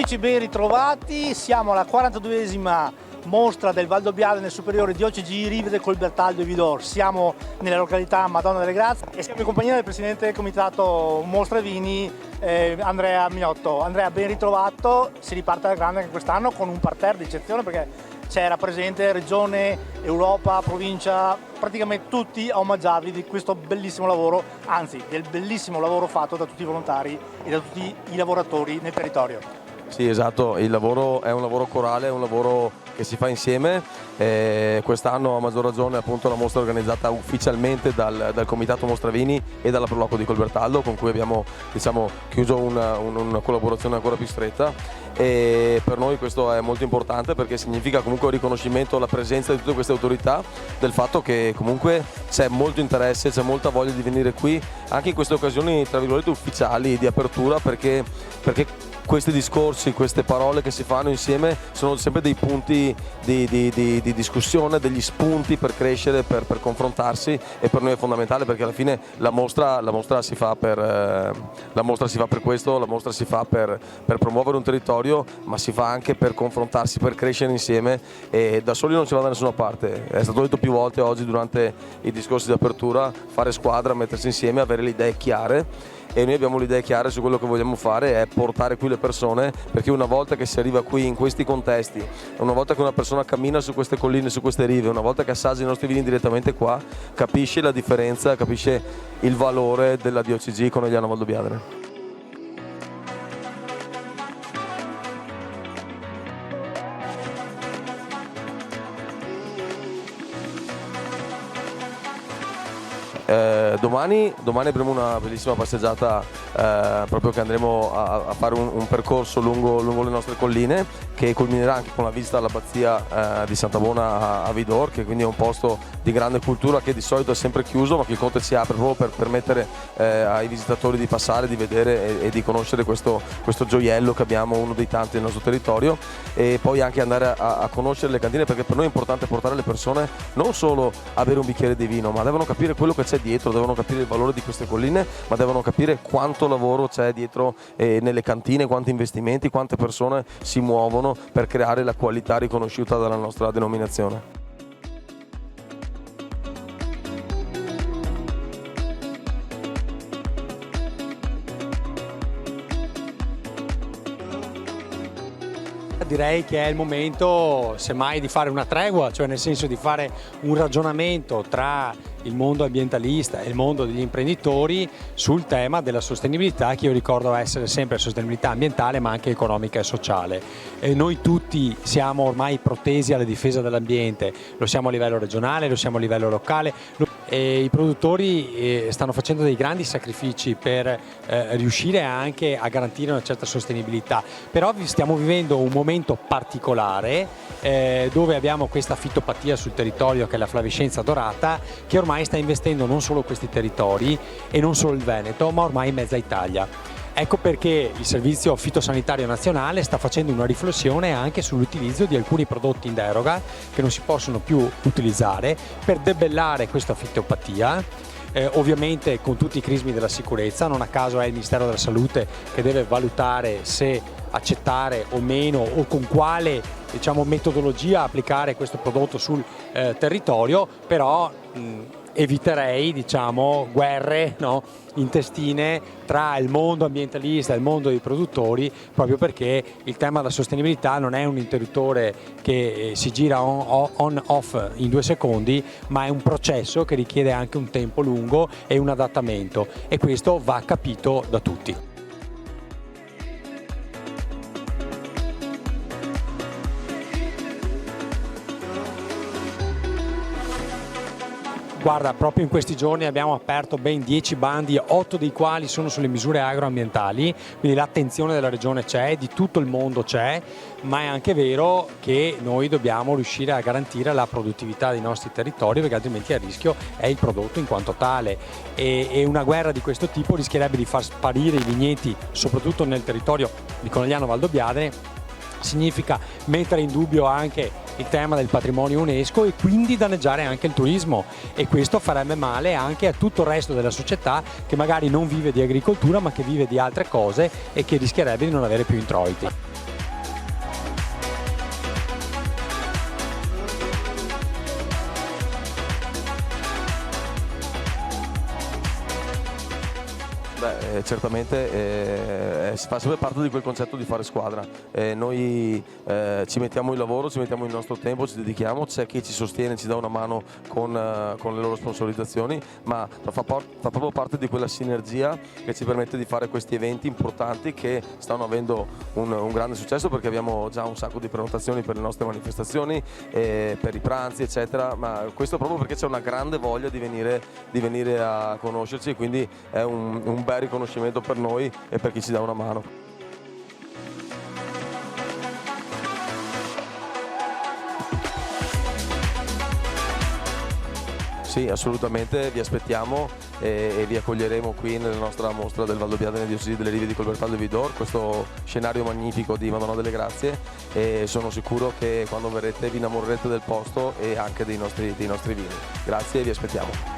Amici, ben ritrovati, siamo alla 42esima mostra del Valdobbiadene Superiore di OCG Rive del Colbertaldo e Vidor. Siamo nella località Madonna delle Grazie e siamo in compagnia del presidente del comitato Mostre Vini, Andrea Mignotto. Andrea, ben ritrovato, si riparte alla grande anche quest'anno con un parterre di eccezione perché c'era presente regione, Europa, provincia, praticamente tutti a omaggiarvi di questo bellissimo lavoro, anzi del bellissimo lavoro fatto da tutti i volontari e da tutti i lavoratori nel territorio. Sì, esatto, il lavoro è un lavoro corale, è un lavoro che si fa insieme. Quest'anno a maggior ragione appunto la mostra è organizzata ufficialmente dal Comitato Mostra Vini e dalla Proloco di Colbertaldo, con cui abbiamo chiuso una collaborazione ancora più stretta, e per noi questo è molto importante perché significa comunque un riconoscimento alla presenza di tutte queste autorità, del fatto che comunque c'è molto interesse, c'è molta voglia di venire qui anche in queste occasioni tra virgolette ufficiali di apertura, perché questi discorsi, queste parole che si fanno insieme sono sempre dei punti di discussione, degli spunti per crescere, per confrontarsi, e per noi è fondamentale perché alla fine la mostra si fa per questo, la mostra si fa per promuovere un territorio, ma si fa anche per confrontarsi, per crescere insieme, e da soli non si va da nessuna parte. È stato detto più volte oggi durante i discorsi di apertura: fare squadra, mettersi insieme, avere le idee chiare. E noi abbiamo le idee chiare su quello che vogliamo fare, è portare qui le persone, perché una volta che si arriva qui in questi contesti, una volta che una persona cammina su queste colline, su queste rive, una volta che assaggia i nostri vini direttamente qua, capisce la differenza, capisce il valore della DOCG Conegliano Valdobbiadene. Domani avremo una bellissima passeggiata, proprio che andremo a fare un percorso lungo le nostre colline, che culminerà anche con la visita all'abbazia di Santa Bona a Vidor, che quindi è un posto di grande cultura che di solito è sempre chiuso, ma che il Conte si apre proprio per permettere ai visitatori di passare, di vedere e di conoscere questo gioiello che abbiamo, uno dei tanti del nostro territorio, e poi anche andare a conoscere le cantine, perché per noi è importante portare le persone non solo a bere un bicchiere di vino, ma devono capire quello che c'è dietro, devono capire il valore di queste colline, ma devono capire quanto lavoro c'è dietro nelle cantine, quanti investimenti, quante persone si muovono per creare la qualità riconosciuta dalla nostra denominazione. Direi che è il momento, semmai, di fare una tregua, cioè nel senso di fare un ragionamento tra il mondo ambientalista e il mondo degli imprenditori sul tema della sostenibilità, che io ricordo essere sempre sostenibilità ambientale ma anche economica e sociale. E noi tutti siamo ormai protesi alla difesa dell'ambiente, lo siamo a livello regionale, lo siamo a livello locale, e i produttori stanno facendo dei grandi sacrifici per riuscire anche a garantire una certa sostenibilità, però stiamo vivendo un momento particolare dove abbiamo questa fitopatia sul territorio, che è la flavescenza dorata, che ormai sta investendo non solo questi territori e non solo il Veneto, ma ormai mezza Italia. Ecco perché il Servizio Fitosanitario Nazionale sta facendo una riflessione anche sull'utilizzo di alcuni prodotti in deroga che non si possono più utilizzare per debellare questa fitopatia. Ovviamente con tutti i crismi della sicurezza, non a caso è il Ministero della Salute che deve valutare se accettare o meno, o con quale metodologia applicare questo prodotto sul territorio, però eviterei guerre intestine tra il mondo ambientalista e il mondo dei produttori, proprio perché il tema della sostenibilità non è un interruttore che si gira on-off in 2 secondi, ma è un processo che richiede anche un tempo lungo e un adattamento, e questo va capito da tutti. Guarda, proprio in questi giorni abbiamo aperto ben 10 bandi, 8 dei quali sono sulle misure agroambientali, quindi l'attenzione della Regione c'è, di tutto il mondo c'è, ma è anche vero che noi dobbiamo riuscire a garantire la produttività dei nostri territori, perché altrimenti a rischio è il prodotto in quanto tale, e una guerra di questo tipo rischierebbe di far sparire i vigneti, soprattutto nel territorio di Conegliano Valdobbiadene. Significa mettere in dubbio anche il tema del patrimonio UNESCO e quindi danneggiare anche il turismo, e questo farebbe male anche a tutto il resto della società che magari non vive di agricoltura ma che vive di altre cose e che rischierebbe di non avere più introiti. Beh, certamente fa sempre parte di quel concetto di fare squadra. Noi ci mettiamo il lavoro, ci mettiamo il nostro tempo, ci dedichiamo, c'è chi ci sostiene, ci dà una mano con le loro sponsorizzazioni, ma fa proprio parte di quella sinergia che ci permette di fare questi eventi importanti che stanno avendo un grande successo, perché abbiamo già un sacco di prenotazioni per le nostre manifestazioni, per i pranzi eccetera, ma questo proprio perché c'è una grande voglia di venire a conoscerci, e quindi è un bel riconoscimento per noi e per chi ci dà una mano. Sì, assolutamente, vi aspettiamo e vi accoglieremo qui nella nostra mostra del Valdobbiadene Diocesi delle Rive di Colbertaldo e Vidor, questo scenario magnifico di Madonna delle Grazie, e sono sicuro che quando verrete vi innamorerete del posto e anche dei nostri vini. Grazie e vi aspettiamo.